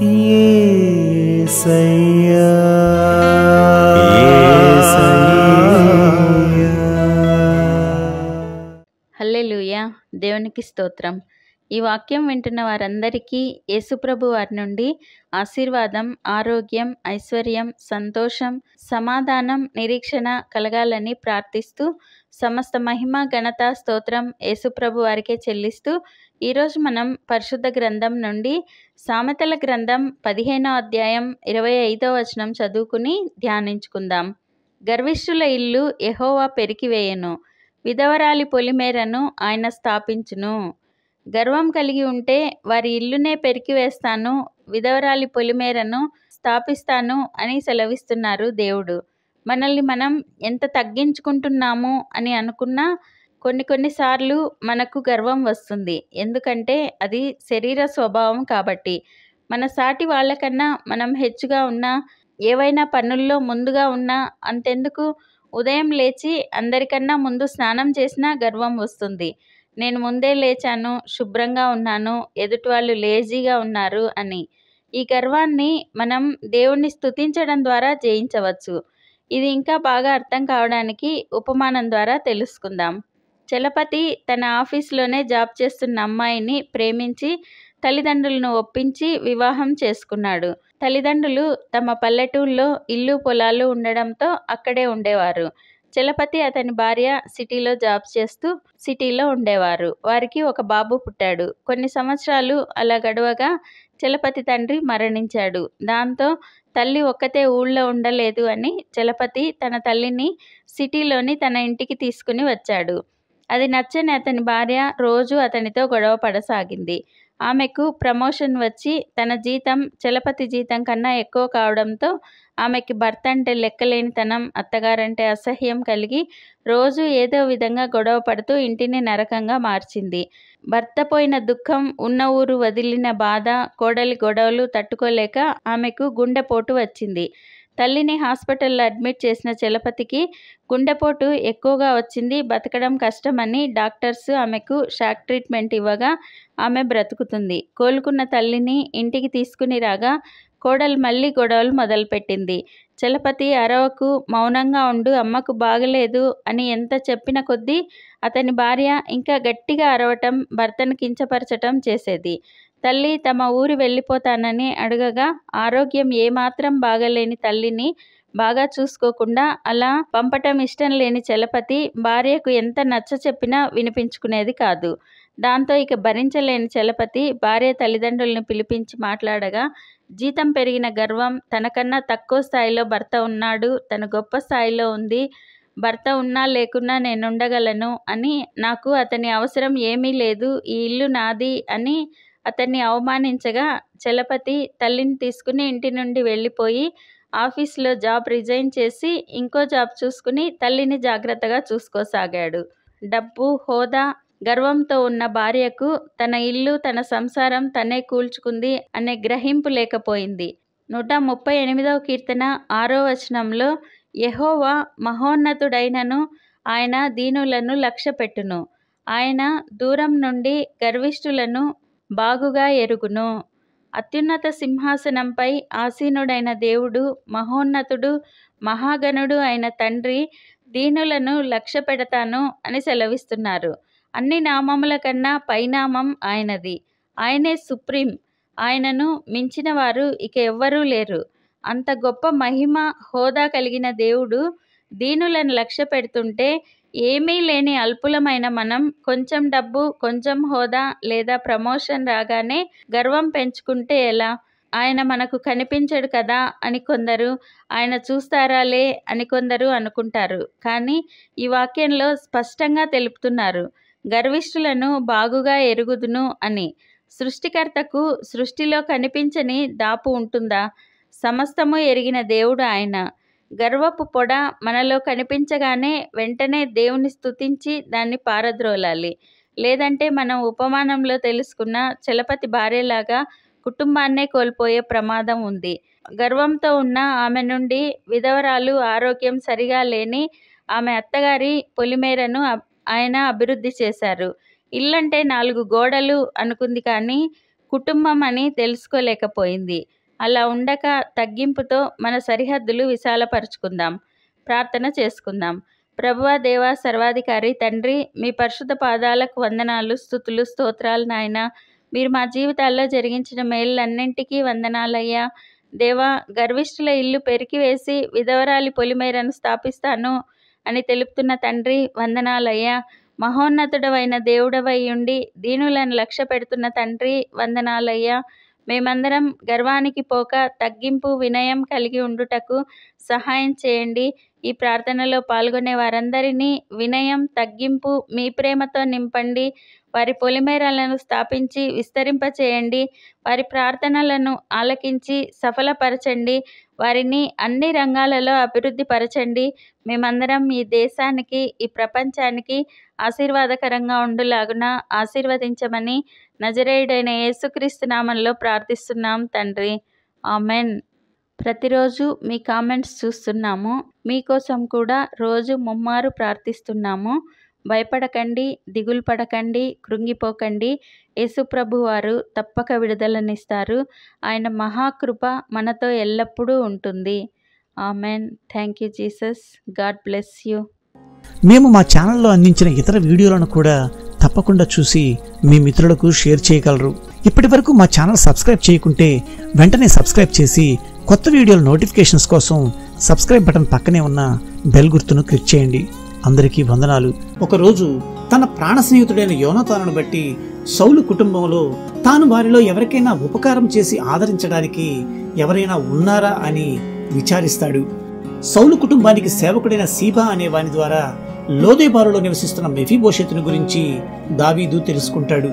యేసయ్యా హల్లెలూయా. దేవునికి స్తోత్రం. ఈ వాక్యం వింటున్న వారందరికీ యేసుప్రభు వారి నుండి ఆశీర్వాదం, ఆరోగ్యం, ఐశ్వర్యం, సంతోషం, సమాధానం, నిరీక్షణ కలగాలని ప్రార్థిస్తూ సమస్త మహిమ, ఘనత, స్తోత్రం యేసుప్రభు వారికే చెల్లిస్తూ ఈరోజు మనం పరిశుద్ధ గ్రంథం నుండి సామెతల గ్రంథం 15వ అధ్యాయం 25వ వచనం చదువుకుని ధ్యానించుకుందాం. గర్విష్ఠుల ఇల్లు యెహోవా పెరికివేయను, విధవరాలి పొలిమేరను ఆయన స్థాపించును. గర్వం కలిగి ఉంటే వారి ఇల్లునే పెరికివేస్తాను, విధవరాలి పొలిమేరను స్థాపిస్తాను అని సెలవిస్తున్నారు దేవుడు. మనల్ని మనం ఎంత తగ్గించుకుంటున్నాము అని అనుకున్నా కొన్నిసార్లు మనకు గర్వం వస్తుంది. ఎందుకంటే అది శరీర స్వభావం కాబట్టి. మన సాటి వాళ్ళకన్నా మనం హెచ్చుగా ఉన్నా, ఏవైనా పనుల్లో ముందుగా ఉన్నా, అంతెందుకు ఉదయం లేచి అందరికన్నా ముందు స్నానం చేసినా గర్వం వస్తుంది. నేను ముందే లేచాను, శుభ్రంగా ఉన్నాను, ఎదుటి వాళ్ళు లేజీగా ఉన్నారు అని. ఈ గర్వాన్ని మనం దేవుణ్ణి స్తుతించడం ద్వారా జయించవచ్చు. ఇది ఇంకా బాగా అర్థం కావడానికి ఉపమానం ద్వారా తెలుసుకుందాం. చలపతి తన ఆఫీస్లోనే జాబ్ చేస్తున్న అమ్మాయిని ప్రేమించి తల్లిదండ్రులను ఒప్పించి వివాహం చేసుకున్నాడు. తల్లిదండ్రులు తమ పల్లెటూళ్ళలో ఇల్లు పొలాలు ఉండడంతో అక్కడే ఉండేవారు. చలపతి అతని భార్య సిటీలో జాబ్ చేస్తూ సిటీలో ఉండేవారు. వారికి ఒక బాబు పుట్టాడు. కొన్ని సంవత్సరాలు అలా గడవగా చలపతి తండ్రి మరణించాడు. దాంతో తల్లి ఒక్కతే ఊళ్ళో ఉండలేదు అని చలపతి తన తల్లిని సిటీలోని తన ఇంటికి తీసుకుని వచ్చాడు. అది నచ్చని అతని భార్య రోజు అతనితో గొడవ పడసాగింది. ఆమెకు ప్రమోషన్ వచ్చి తన జీతం చలపతి జీతం కన్నా ఎక్కువ కావడంతో ఆమెకి భర్త అంటే లెక్కలేనితనం, అత్తగారంటే అసహ్యం కలిగి రోజు ఏదో విధంగా గొడవ పడుతూ ఇంటిని నరకంగా మార్చింది. భర్త పోయిన దుఃఖం, ఉన్న ఊరు వదిలిన బాధ, కోడలి గొడవలు తట్టుకోలేక ఆమెకు గుండెపోటు వచ్చింది. తల్లిని హాస్పిటల్లో అడ్మిట్ చేసిన చలపతికి గుండెపోటు ఎక్కువగా వచ్చింది. బతకడం కష్టమని డాక్టర్స్ ఆమెకు షాక్ ట్రీట్మెంట్ ఇవ్వగా ఆమె బ్రతుకుతుంది. కోలుకున్న తల్లిని ఇంటికి తీసుకుని రాగా కోడలు మళ్ళీ గొడవలు మొదలుపెట్టింది. చలపతి అరవకు, మౌనంగా ఉండు, అమ్మకు బాగలేదు అని ఎంత చెప్పిన కొద్దీ అతని భార్య ఇంకా గట్టిగా అరవటం, భర్తను కించపరచటం చేసేది. తల్లి తమ ఊరు వెళ్ళిపోతానని అడగగా ఆరోగ్యం ఏమాత్రం బాగలేని తల్లిని బాగా చూసుకోకుండా అలా పంపటం ఇష్టం లేని చలపతి భార్యకు ఎంత నచ్చ చెప్పినా వినిపించుకునేది కాదు. దాంతో ఇక భరించలేని చలపతి భార్య తల్లిదండ్రులను పిలిపించి మాట్లాడగా జీతం పెరిగిన గర్వం, తనకన్నా తక్కువ స్థాయిలో భర్త ఉన్నాడు, తను గొప్ప స్థాయిలో ఉంది, భర్త ఉన్నా లేకున్నా నేనుండగలను అని, నాకు అతని అవసరం ఏమీ లేదు, ఈ ఇల్లు నాది అని అతన్ని అవమానించగా చలపతి తల్లిని తీసుకుని ఇంటి నుండి వెళ్ళిపోయి ఆఫీస్లో జాబ్ రిజైన్ చేసి ఇంకో జాబ్ చూసుకుని తల్లిని జాగ్రత్తగా చూసుకోసాగాడు. డబ్బు, హోదా, గర్వంతో ఉన్న భార్యకు తన ఇల్లు, తన సంసారం తనే కూల్చుకుంది అనే గ్రహింపు లేకపోయింది. 138వ కీర్తన 6వ వచనంలో యెహోవా మహోన్నతుడైనను ఆయన దీనులను లక్ష్యపెట్టును, ఆయన దూరం నుండి గర్విష్ఠులను బాగుగా ఎరుగును. అత్యున్నత సింహాసనంపై ఆసీనుడైన దేవుడు, మహోన్నతుడు, మహాగణుడు అయిన తండ్రి దీనులను లక్ష్యపెడతాను అని సెలవిస్తున్నారు. అన్ని నామముల కన్నా పైనామం ఆయనది. ఆయనే సుప్రీం. ఆయనను మించిన వారు ఇక ఎవ్వరూ లేరు. అంత గొప్ప మహిమ, హోదా కలిగిన దేవుడు దీనులను లక్ష్య పెడుతుంటే ఏమీ లేని అల్పులమైన మనం కొంచెం డబ్బు, కొంచెం హోదా లేదా ప్రమోషన్ రాగానే గర్వం పెంచుకుంటే ఎలా? ఆయన మనకు కనిపించడు కదా అని కొందరు, ఆయన చూస్తారాలే అని కొందరు అనుకుంటారు. కానీ ఈ వాక్యంలో స్పష్టంగా తెలుపుతున్నారు, గర్విష్ఠులను బాగుగా ఎరుగుదును అని. సృష్టికర్తకు సృష్టిలో కనిపించని దాపు ఉంటుందా? సమస్తము ఎరిగిన దేవుడు ఆయన. గర్వపు పొడ మనలో కనిపించగానే వెంటనే దేవుని స్తుతించి దాన్ని పారద్రోలాలి. లేదంటే మనం ఉపమానంలో తెలుసుకున్న చలపతి భార్యలాగా కుటుంబాన్నే కోల్పోయే ప్రమాదం ఉంది. గర్వంతో ఉన్న ఆమె నుండి విధవరాలు, ఆరోగ్యం సరిగా లేని ఆమె అత్తగారి పొలిమేరను ఆయన అభివృద్ధి చేశారు. ఇల్లంటే 4 గోడలు అనుకుంది కానీ కుటుంబం అని తెలుసుకోలేకపోయింది. అలా ఉండక తగ్గింపుతో మన సరిహద్దులు విశాలపరుచుకుందాం. ప్రార్థన చేసుకుందాం. ప్రభువా, దేవా, సర్వాధికారి తండ్రి, మీ పరిశుద్ధ పాదాలకు వందనాలు, స్తుతులు, స్తోత్రాలు నాయన. మీరు మా జీవితాల్లో జరిగించిన మేళ్ళన్నింటికీ వందనాలయ్యా. దేవా, గర్విష్ఠుల ఇల్లు పెరికివేసి విధవరాలి పొలిమేరను స్థాపిస్తాను అని తెలుపుతున్న తండ్రి వందనాలయ్యా. మహోన్నతుడవైన దేవుడవై ఉండి దీనులను లక్ష్య పెడుతున్న తండ్రి వందనాలయ్యా. మేమందరం గర్వానికి పోక తగ్గింపు, వినయం కలిగి ఉండుటకు సహాయం చేయండి. ఈ ప్రార్థనలో పాల్గొనే వారందరినీ వినయం, తగ్గింపు, మీ ప్రేమతో నింపండి. వారి పొలిమేరలను స్థాపించి విస్తరింపచేయండి. వారి ప్రార్థనలను ఆలకించి సఫలపరచండి. వారిని అన్ని రంగాలలో అభివృద్ధి పరచండి. మేమందరం ఈ దేశానికి, ఈ ప్రపంచానికి ఆశీర్వాదకరంగా ఉండులాగున ఆశీర్వదించమని నజరేయుడైన యేసుక్రీస్తు నామంలో ప్రార్థిస్తున్నాం తండ్రి. ఆమెన్. ప్రతిరోజు మీ కామెంట్స్ చూస్తున్నాము. మీకోసం కూడా రోజు ముమ్మారు ప్రార్థిస్తున్నాము. భయపడకండి, దిగులు పడకండి, కృంగిపోకండి. యేసుప్రభు వారు తప్పక విడుదలనిస్తారు. ఆయన మహాకృప మనతో ఎల్లప్పుడూ ఉంటుంది. Amen. Thank you Jesus. God bless you. మేము మా ఛానల్లో అందించిన ఇతర వీడియోలను కూడా తప్పకుండా చూసి మీ మిత్రులకు షేర్ చేయగలరు. ఇప్పటి వరకు మా ఛానల్ సబ్స్క్రైబ్ చేయకుంటే వెంటనే సబ్స్క్రైబ్ చేసి కొత్త వీడియోల నోటిఫికేషన్స్ కోసం సబ్స్క్రైబ్ బటన్ పక్కనే ఉన్న బెల్ గుర్తును క్లిక్ చేయండి. అందరికీ వందనాలు. ఒకరోజు తన ప్రాణ స్నేహితుడైన యోనాతానును బట్టి సౌలు కుటుంబంలో తాను వారిలో ఎవరికైనా ఉపకారం చేసి ఆదరించడానికి ఎవరైనా ఉన్నారా అని విచారిస్తాడు. సౌలు కుటుంబానికి సేవకుడైన సీబా అనే వాని ద్వారా లోదేబారులో నివసిస్తున్న మెఫీబోషెతును గురించి దావీదు తెలుసుకుంటాడు.